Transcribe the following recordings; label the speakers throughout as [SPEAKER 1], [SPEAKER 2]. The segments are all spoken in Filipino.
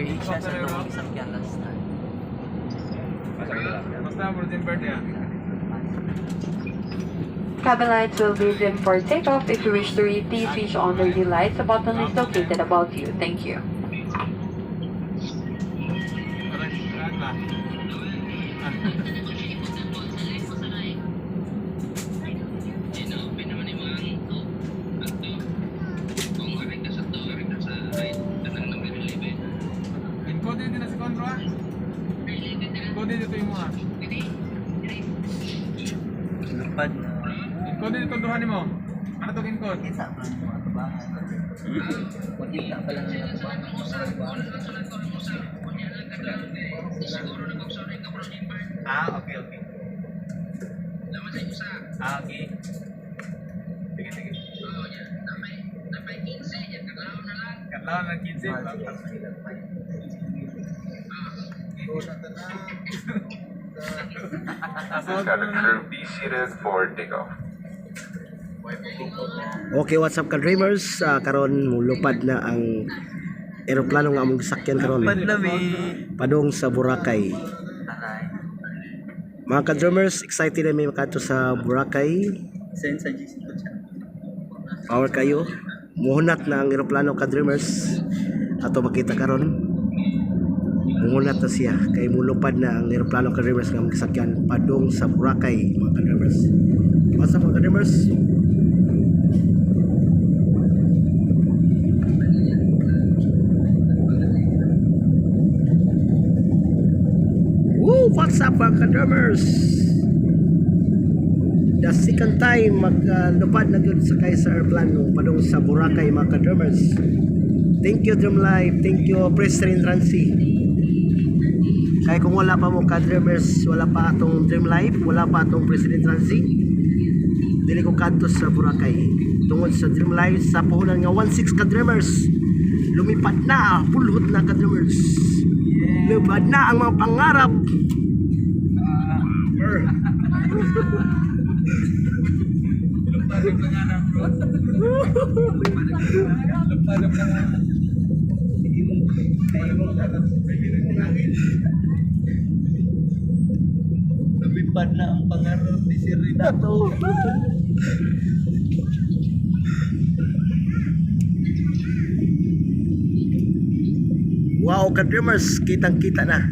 [SPEAKER 1] underage siya sa itong isakyan last time.
[SPEAKER 2] Basta mo din birthday ah.
[SPEAKER 3] Cabin lights will be dim for takeoff. If you wish to read, please switch on the read lights. A button is located above you. Thank you.
[SPEAKER 2] Encode din na si Condro ah. Encode dito yung mga.
[SPEAKER 1] Lupad na.
[SPEAKER 2] Encode dito duhan mo. Ano to encode?
[SPEAKER 1] Kita pa ng mga tabahan. Kita pa lang ng tabahan.
[SPEAKER 2] Okay. Okay. Sige. Katlawan ng 15.
[SPEAKER 4] Cabin crew, be seated for takeoff.
[SPEAKER 5] Okay, what's up ka-dreamers? Karon mulupad na ang eroplano nga among sakyan karon. Padung sa Boracay. Mga ka-dreamers, excited na may makato sa Boracay.
[SPEAKER 1] Send sa GC ko siya.
[SPEAKER 5] Power kayo. Muhunat na ang eroplano ka-dreamers. Ato makita karon. Muhunat na siya kay mulupad na ang eroplano ka-dreamers nga among sakyan padung sa Boracay, mga ka-dreamers. What's up mga ka-dreamers? What's up mga ka-drummers? The second time maglupad na yun sa Kaiser Airplano padung sa Boracay mga ka-drummers. Thank you Drum Life, thank you President Rancy. Kaya kung wala pa mo ka-drummers, wala pa atong Dream Life, wala pa atong President Rancy, dili ko kanto sa Boracay tungod sa Dream Life sa puhunan nga 16 ka-drummers. Lumipad na, pulhot na ka-drummers. Lumipad na ang mga pangarap.
[SPEAKER 1] Lumipad na ang pangarap ni Sir Renato.
[SPEAKER 5] Wow, ka-dreamers, kitang-kita na.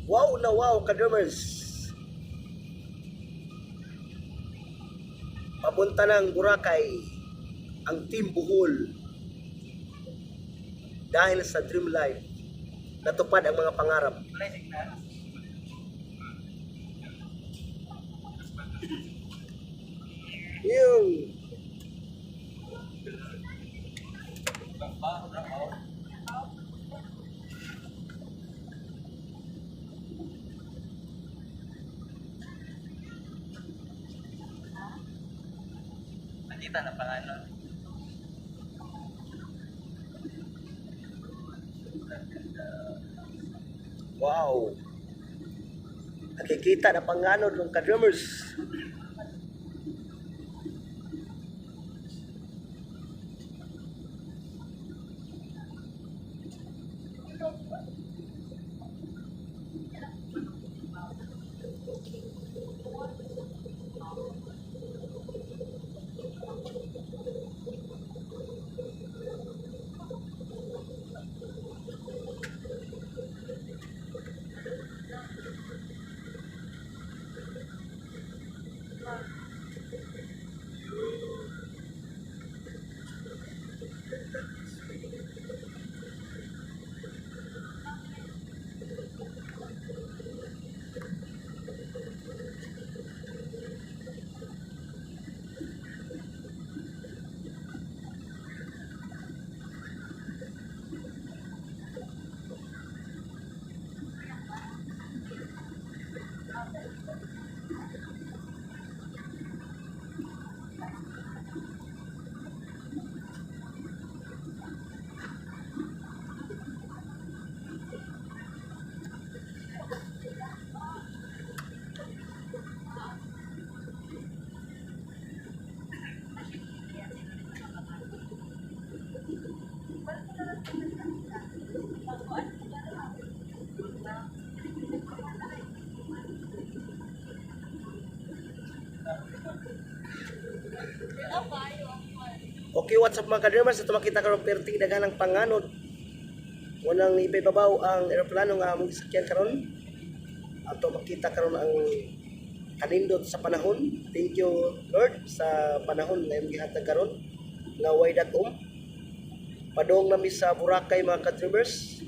[SPEAKER 5] Wow na wow, ka-drummers. Papunta ng Boracay ang Team Bohol dahil sa Dream Life natupad ang mga pangarap. Yung
[SPEAKER 1] Nakita na pangalan.
[SPEAKER 5] wow. Nakikita na panganod ng ka-drummers. Okay, what's up mga kadreamers? Ito makita karon perting daganang panganod. Unang ipababaw ang eroplano nga among gisakyan karon. Ato makita karon ang kanindot sa panahon. Thank you Lord sa panahon nga imong gihatag karon nga way datom. Padong nami sa Boracay mga kadreamers.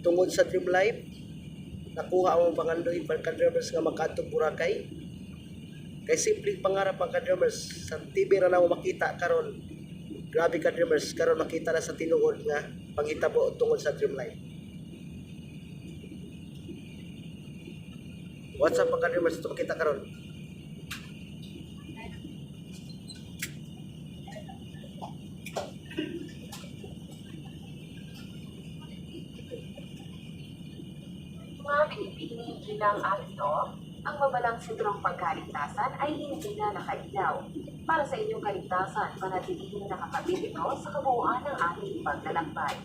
[SPEAKER 5] Tungod sa Dream Life, nakuha ang pangandoy mga kadreamers nga makadtong Boracay. Kay simpleng pangarap mga kadreamers, sa TV ra na mo makita karon. Grabe ka dreamers, karon makita na sa tinuod nga panghitabo tungod sa Dream Life. What's up mga dreamers, ito makita karon.
[SPEAKER 3] Mga Pilipini bilang ato, ang mabalang sentrong pagkaligtasan ay hindi na nakailaw. Para sa inyong kaligtasan, panatilihin nakakabit ito sa kabuuan ng ating paglalakbay.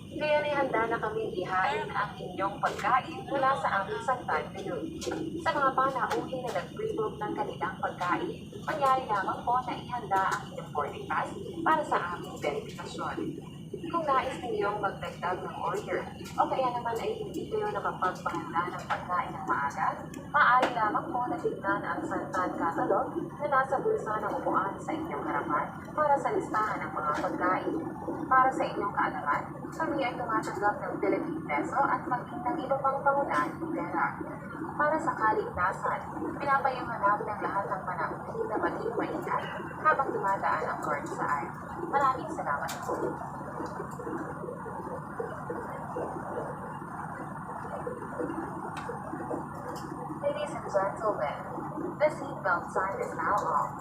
[SPEAKER 3] Ngayon ay handa na kaming ihain ang inyong pagkain mula sa aming Santan Menu. Sa mga panauhin na nag-pre-book ng kanilang pagkain, mangyari lamang po na ihanda ang inyong boarding pass para sa aming verifikasyon. Kung nais ninyong magdagdag ng order o kaya naman ay hindi kayo nakapagpahanda ng pagkain ng maaga, maaari lamang po na tignan ang Santan Catalog na nasa bulsa ng upuan sa inyong harapan para sa listahan ng mga pagkain. Para sa inyong kaalaman, kami ay tumatanggap ng Philippine Peso at maging ng iba pang pangunahan ng pera. Para sa kaligtasan, pinapayuhanap ng lahat ng panauhin na maging maingat habang dumadaan ang card saan. Maraming salamat po. Ladies and gentlemen, the seatbelt sign is now off.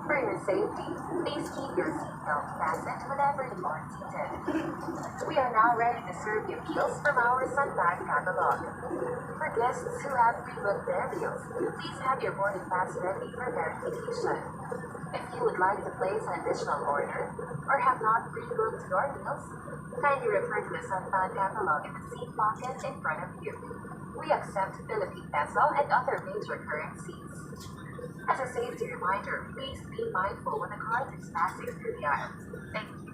[SPEAKER 3] For your safety, please keep your seatbelt fastened whenever you are seated. We are now ready to serve you meals from our Santan catalog. For guests who have pre-booked their meals, please have your boarding pass ready for verification. If you would like to place an additional order or have not pre-booked your meals, kindly refer to the Santan catalog in the seat pocket in front of you. We accept Philippine Peso and other major currencies. As a safety reminder, please be mindful when the card is passing through the aisles. Thank you.